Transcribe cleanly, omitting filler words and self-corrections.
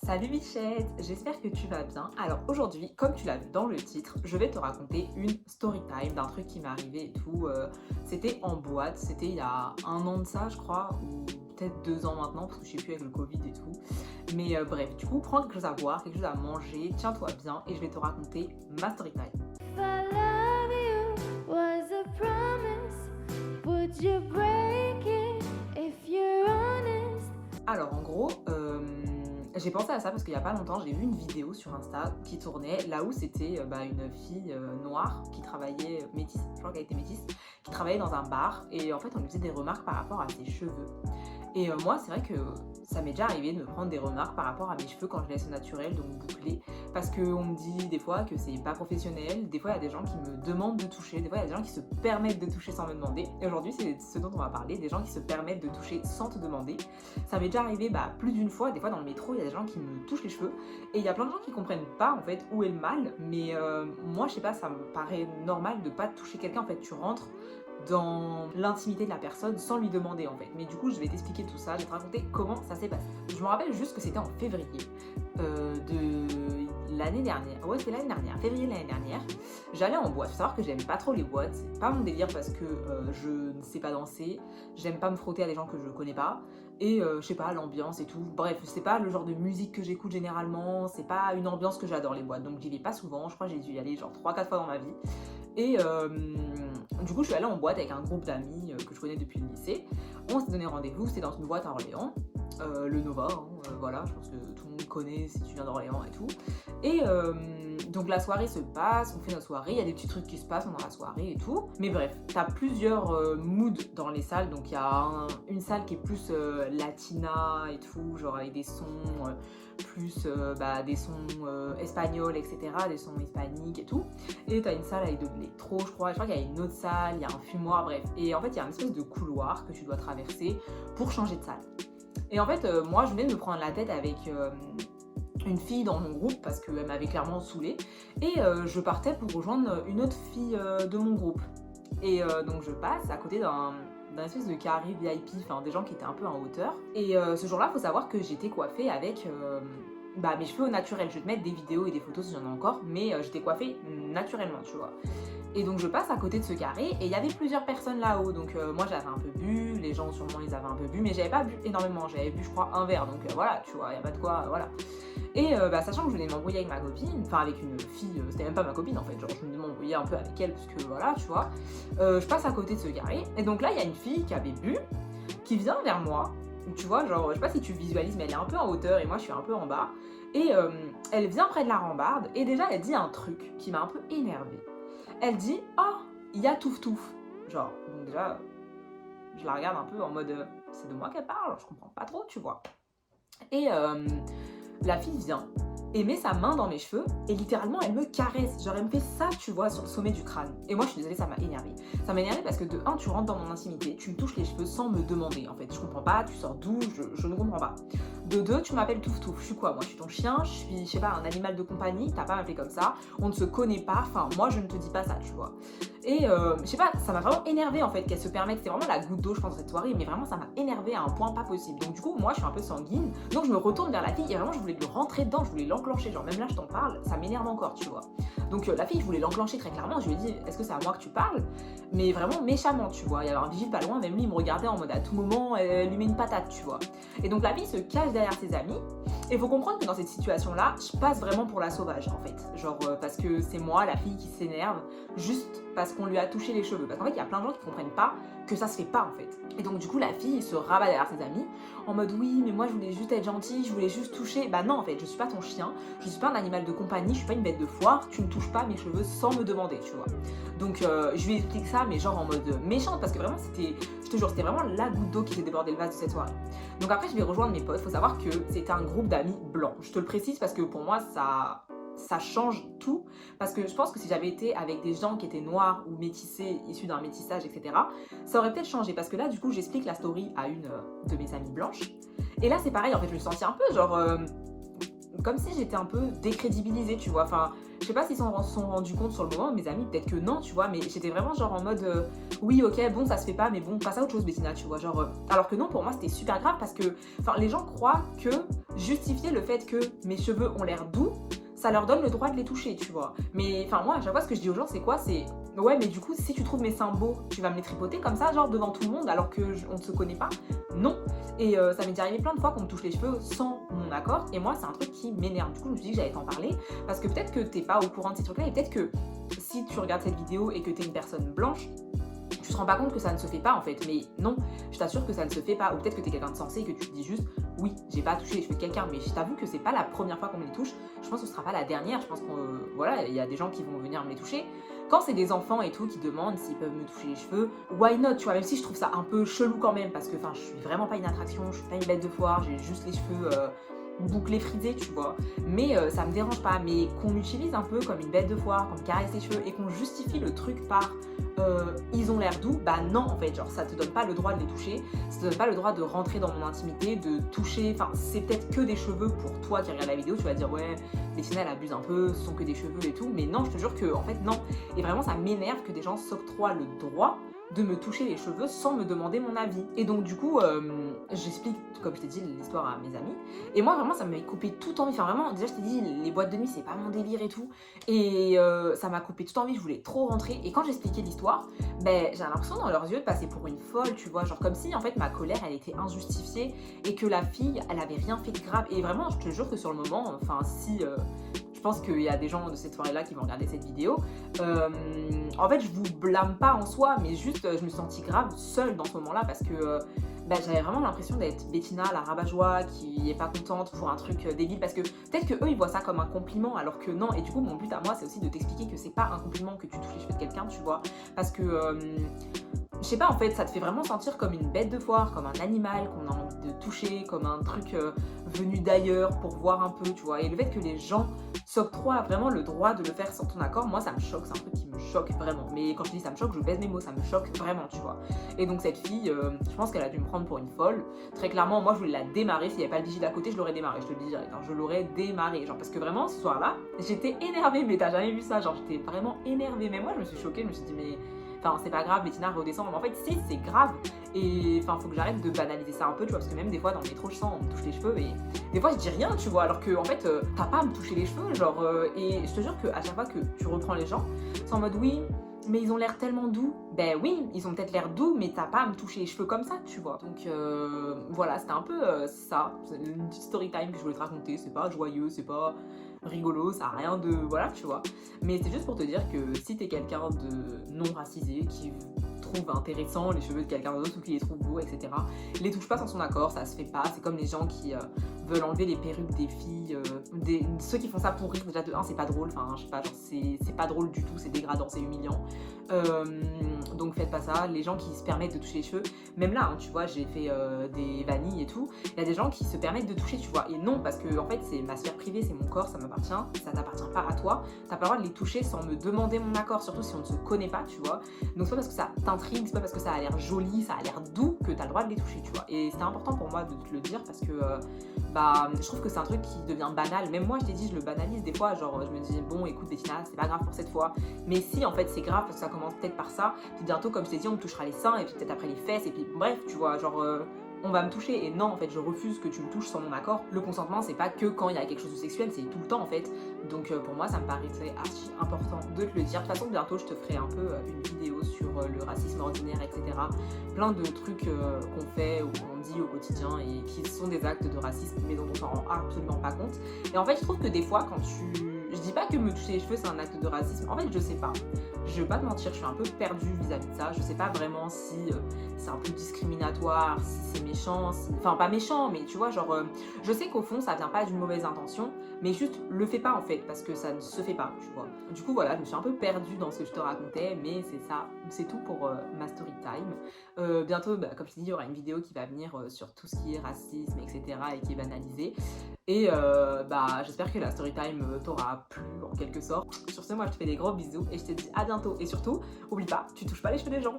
Salut Bichette, j'espère que tu vas bien. Alors aujourd'hui, comme tu l'as vu dans le titre, je vais te raconter une story time d'un truc qui m'est arrivé et tout. C'était en boîte, c'était il y a un an de ça je crois, ou peut-être 2 ans maintenant, parce que je sais plus avec le Covid et tout. Mais bref, du coup, prends quelque chose à boire, quelque chose à manger, tiens-toi bien et je vais te raconter ma story time. If I love you was a promise, would you break it if you're honest? Alors en gros, j'ai pensé à ça parce qu'il y a pas longtemps, j'ai vu une vidéo sur Insta qui tournait là où c'était une fille noire qui travaillait, métisse, je crois qu'elle était métisse, qui travaillait dans un bar et en fait on lui faisait des remarques par rapport à ses cheveux. Et moi, c'est vrai que ça m'est déjà arrivé de me prendre des remarques par rapport à mes cheveux quand je les laisse naturels, donc bouclés, parce qu'on me dit des fois que c'est pas professionnel, des fois il y a des gens qui me demandent de toucher, des fois il y a des gens qui se permettent de toucher sans me demander. Et aujourd'hui, c'est ce dont on va parler, des gens qui se permettent de toucher sans te demander. Ça m'est déjà arrivé plus d'une fois, des fois dans le métro, il y a des gens qui me touchent les cheveux, et il y a plein de gens qui comprennent pas en fait où est le mal, mais moi je sais pas, ça me paraît normal de pas toucher quelqu'un, en fait tu rentres dans l'intimité de la personne sans lui demander en fait. Mais du coup, je vais t'expliquer tout ça, je vais te raconter comment ça s'est passé. Je me rappelle juste que c'était en février de l'année dernière. Ouais, c'était l'année dernière, février de l'année dernière. J'allais en boîte. Faut savoir que j'aime pas trop les boîtes, c'est pas mon délire parce que je ne sais pas danser, j'aime pas me frotter à des gens que je connais pas. Et je sais pas, l'ambiance et tout. Bref, c'est pas le genre de musique que j'écoute généralement, c'est pas une ambiance que j'adore les boîtes. Donc j'y vais pas souvent, je crois que j'ai dû y aller genre 3-4 fois dans ma vie. Et du coup, je suis allée en boîte avec un groupe d'amis que je connais depuis le lycée. On s'est donné rendez-vous, c'était dans une boîte à Orléans, le Nova, voilà, je pense que tout le monde connaît si tu viens d'Orléans et tout. Et donc la soirée se passe, on fait notre soirée, il y a des petits trucs qui se passent pendant la soirée et tout. Mais bref, t'as plusieurs moods dans les salles, donc il y a une salle qui est plus latina et tout, genre avec des sons plus des sons espagnols, etc., des sons hispaniques et tout. Et t'as une salle avec de l'électro, je crois qu'il y a une autre salle, il y a un fumoir, bref. Et en fait, il y a une espèce de couloir que tu dois traverser pour changer de salle. Et en fait, moi, je venais de me prendre la tête avec une fille dans mon groupe parce qu'elle m'avait clairement saoulée. Et je partais pour rejoindre une autre fille de mon groupe. Et donc, je passe à côté d'un espèce de carré VIP, enfin des gens qui étaient un peu en hauteur. Et ce jour-là, faut savoir que j'étais coiffée avec mes cheveux au naturel. Je vais te mettre des vidéos et des photos si j'en ai encore, mais j'étais coiffée naturellement, tu vois. Et donc je passe à côté de ce carré et il y avait plusieurs personnes là-haut. Donc moi j'avais un peu bu, les gens sûrement ils avaient un peu bu, mais j'avais pas bu énormément. J'avais bu je crois un verre, donc voilà, tu vois, y a pas de quoi, voilà. Et sachant que je venais de m'embrouiller avec ma copine, enfin avec une fille, c'était même pas ma copine en fait, genre je venais de m'embrouiller un peu avec elle parce que voilà, tu vois. Je passe à côté de ce carré et donc là il y a une fille qui avait bu, qui vient vers moi. Tu vois, genre, je sais pas si tu visualises, mais elle est un peu en hauteur et moi je suis un peu en bas. Et elle vient près de la rambarde et déjà elle dit un truc qui m'a un peu énervée. Elle dit oh, il y a touf touf. Genre, donc déjà, je la regarde un peu en mode c'est de moi qu'elle parle, je comprends pas trop, tu vois. Et la fille vient et met sa main dans mes cheveux et littéralement elle me caresse. Genre elle me fait ça, tu vois, sur le sommet du crâne. Et moi je suis désolée, ça m'a énervée. Ça m'a énervée parce que de un, tu rentres dans mon intimité, tu me touches les cheveux sans me demander. En fait, je comprends pas, tu sors d'où, je ne comprends pas. De deux, tu m'appelles touf touf. Je suis quoi? Moi je suis ton chien, je suis, je sais pas, un animal de compagnie, t'as pas à m'appeler comme ça, on ne se connaît pas, enfin moi je ne te dis pas ça, tu vois. Et je sais pas, ça m'a vraiment énervé en fait qu'elle se permette, c'était vraiment la goutte d'eau je pense cette soirée, mais vraiment ça m'a énervé à un point pas possible. Donc du coup moi je suis un peu sanguine, donc je me retourne vers la fille et vraiment je voulais lui rentrer dedans, je voulais l'enclencher, genre même là je t'en parle, ça m'énerve encore, tu vois. Donc la fille je voulais l'enclencher très clairement, je lui ai dit est-ce que c'est à moi que tu parles? Mais vraiment méchamment, tu vois, il y avait un vigile pas loin, même lui il me regardait en mode à tout moment elle lui met une patate, tu vois. Et donc la fille se cache derrière ses amis. Et faut comprendre que dans cette situation-là, je passe vraiment pour la sauvage en fait. Genre parce que c'est moi, la fille qui s'énerve, juste parce qu'on lui a touché les cheveux. Parce qu'en fait, il y a plein de gens qui comprennent pas que ça se fait pas en fait. Et donc du coup, la fille se rabat derrière ses amis en mode oui, mais moi je voulais juste être gentille, je voulais juste toucher. Bah non en fait, je suis pas ton chien, je suis pas un animal de compagnie, je suis pas une bête de foire, tu ne touches pas mes cheveux sans me demander, tu vois. Donc je lui explique ça, mais genre en mode méchante, parce que vraiment c'était, je te jure, c'était vraiment la goutte d'eau qui s'est débordé le vase de cette soirée. Donc après, je vais rejoindre mes potes. Faut savoir que c'était un groupe d'amis blancs. Je te le précise parce que pour moi, ça change tout. Parce que je pense que si j'avais été avec des gens qui étaient noirs ou métissés, issus d'un métissage, etc., ça aurait peut-être changé. Parce que là, du coup, j'explique la story à une de mes amies blanches. Et là, c'est pareil. En fait, je me sentais un peu genre... comme si j'étais un peu décrédibilisée, tu vois. Enfin, je sais pas s'ils s'en sont rendus compte sur le moment, mes amis, peut-être que non, tu vois, mais j'étais vraiment genre en mode oui, ok, bon, ça se fait pas, mais bon, passe à autre chose, Bettina, tu vois. Genre, alors que non, pour moi, c'était super grave parce que, enfin, les gens croient que justifier le fait que mes cheveux ont l'air doux, ça leur donne le droit de les toucher, tu vois. Mais enfin, moi, à chaque fois, ce que je dis aux gens, c'est quoi? C'est ouais, mais du coup, si tu trouves mes seins beaux, tu vas me les tripoter comme ça, genre devant tout le monde, alors que on ne se connaît pas? Non. Et ça m'est déjà arrivé plein de fois qu'on me touche les cheveux sans mon accord, et moi, c'est un truc qui m'énerve. Du coup, je me suis dit que j'allais t'en parler, parce que peut-être que t'es pas au courant de ces trucs-là, et peut-être que si tu regardes cette vidéo et que t'es une personne blanche, tu te rends pas compte que ça ne se fait pas en fait, mais non, je t'assure que ça ne se fait pas, ou peut-être que t'es quelqu'un de sensé et que tu te dis juste oui, j'ai pas touché les cheveux de quelqu'un, mais je t'avoue que c'est pas la première fois qu'on me les touche, je pense que ce sera pas la dernière, je pense que voilà, il y a des gens qui vont venir me les toucher. Quand c'est des enfants et tout qui demandent s'ils peuvent me toucher les cheveux, why not, tu vois, même si je trouve ça un peu chelou quand même, parce que enfin, je suis vraiment pas une attraction, je suis pas une bête de foire, j'ai juste les cheveux bouclés frisés, tu vois, mais ça me dérange pas, mais qu'on m'utilise un peu comme une bête de foire, qu'on me caresse les cheveux et qu'on justifie le truc par ils ont l'air doux, bah non en fait, genre ça te donne pas le droit de les toucher, ça te donne pas le droit de rentrer dans mon intimité, de toucher, enfin c'est peut-être que des cheveux pour toi qui regarde la vidéo, tu vas dire ouais, Bettina elle abuse un peu, ce sont que des cheveux et tout, mais non, je te jure que en fait non, et vraiment ça m'énerve que des gens s'octroient le droit de me toucher les cheveux sans me demander mon avis. Et donc du coup, j'explique, comme je t'ai dit, l'histoire à mes amis. Et moi vraiment, ça m'avait coupé toute envie. Enfin vraiment, déjà je t'ai dit, les boîtes de nuit, c'est pas mon délire et tout. Et ça m'a coupé toute envie, je voulais trop rentrer. Et quand j'expliquais l'histoire, ben j'ai l'impression dans leurs yeux de passer pour une folle, tu vois. Genre comme si en fait ma colère, elle était injustifiée et que la fille, elle avait rien fait de grave. Et vraiment, je te jure que sur le moment, enfin si... je pense qu'il y a des gens de cette soirée-là qui vont regarder cette vidéo. En fait, je vous blâme pas en soi, mais juste, je me suis sentie grave seule dans ce moment-là parce que j'avais vraiment l'impression d'être Bettina, la rabat-joie, qui est pas contente pour un truc débile. Parce que peut-être que eux, ils voient ça comme un compliment, alors que non. Et du coup, mon but à moi, c'est aussi de t'expliquer que c'est pas un compliment que tu touches les cheveux de quelqu'un, tu vois. Parce que... je sais pas, en fait, ça te fait vraiment sentir comme une bête de foire, comme un animal qu'on a envie de toucher, comme un truc venu d'ailleurs pour voir un peu, tu vois. Et le fait que les gens s'octroient vraiment le droit de le faire sans ton accord, moi ça me choque, c'est un truc qui me choque vraiment. Mais quand je dis ça me choque, je baisse mes mots, ça me choque vraiment, tu vois. Et donc cette fille, je pense qu'elle a dû me prendre pour une folle. Très clairement, moi je voulais la démarrer, s'il n'y avait pas le vigile à côté, je l'aurais démarré, je te le dis direct, hein, je l'aurais démarré. Genre parce que vraiment, ce soir-là, j'étais énervée, mais t'as jamais vu ça, genre j'étais vraiment énervée. Mais moi je me suis choquée, je me suis dit mais... Enfin, c'est pas grave, Bettina redescend. Mais en fait, si, c'est grave. Et enfin, faut que j'arrête de banaliser ça un peu, tu vois, parce que même des fois dans le métro, je sens, on me touche les cheveux et des fois, je dis rien, tu vois, alors que en fait, t'as pas à me toucher les cheveux, genre. Et je te jure qu'à chaque fois que tu reprends les gens, c'est en mode oui, mais ils ont l'air tellement doux. Ben oui, ils ont peut-être l'air doux, mais t'as pas à me toucher les cheveux comme ça, tu vois. Donc voilà, c'était un peu ça. C'est une petite story time que je voulais te raconter. C'est pas joyeux, c'est pas rigolo, ça a rien de... Voilà, tu vois. Mais c'est juste pour te dire que si t'es quelqu'un de non racisé, qui trouve intéressant les cheveux de quelqu'un d'autre ou qui les trouve beaux, etc., les touche pas sans son accord, ça se fait pas. C'est comme les gens qui veulent enlever les perruques des filles, ceux qui font ça pour rire, déjà de 1, c'est pas drôle, enfin je sais pas, genre c'est pas drôle du tout, c'est dégradant, c'est humiliant. Donc faites pas ça. Les gens qui se permettent de toucher les cheveux, même là, hein, tu vois, j'ai fait des vanilles et tout, il y a des gens qui se permettent de toucher, tu vois, et non, parce que en fait c'est ma sphère privée, c'est mon corps, ça m'appartient, ça t'appartient pas à toi, t'as pas le droit de les toucher sans me demander mon accord, surtout si on ne se connaît pas, tu vois. Donc c'est pas parce que ça t'intrigue, c'est pas parce que ça a l'air joli, ça a l'air doux que t'as le droit de les toucher, tu vois. Et c'était important pour moi de te le dire parce que je trouve que c'est un truc qui devient banal. Même moi, je t'ai dit, je le banalise des fois, genre je me dis bon, écoute Bettina, c'est pas grave pour cette fois, mais si en fait c'est grave parce que ça commence peut-être par ça, puis bientôt comme je t'ai dit, on me touchera les seins et puis peut-être après les fesses et puis bref, tu vois, genre on va me toucher. Et non, en fait, je refuse que tu me touches sans mon accord. Le consentement, c'est pas que quand il y a quelque chose de sexuel, c'est tout le temps en fait. Donc pour moi, ça me paraissait archi important de te le dire. De toute façon, bientôt, je te ferai un peu une vidéo sur le racisme ordinaire, etc. Plein de trucs qu'on fait ou qu'on dit au quotidien et qui sont des actes de racisme, mais dont on s'en rend absolument pas compte. Et en fait, je trouve que des fois, quand tu... Je dis pas que me toucher les cheveux, c'est un acte de racisme. En fait, je sais pas. Je vais pas te mentir, je suis un peu perdue vis-à-vis de ça. Je sais pas vraiment si c'est un peu discriminatoire, si c'est méchant, si... enfin pas méchant, mais tu vois, genre, je sais qu'au fond, ça vient pas d'une mauvaise intention, mais juste le fais pas en fait, parce que ça ne se fait pas, tu vois. Du coup, voilà, je me suis un peu perdue dans ce que je te racontais, mais c'est ça, c'est tout pour ma story time. Bientôt, comme je t'ai dit, il y aura une vidéo qui va venir sur tout ce qui est racisme, etc., et qui est banalisé. Et j'espère que la story time t'aura plu en quelque sorte. Sur ce, moi je te fais des gros bisous et je te dis à bientôt. Et surtout, oublie pas, tu touches pas les cheveux des gens.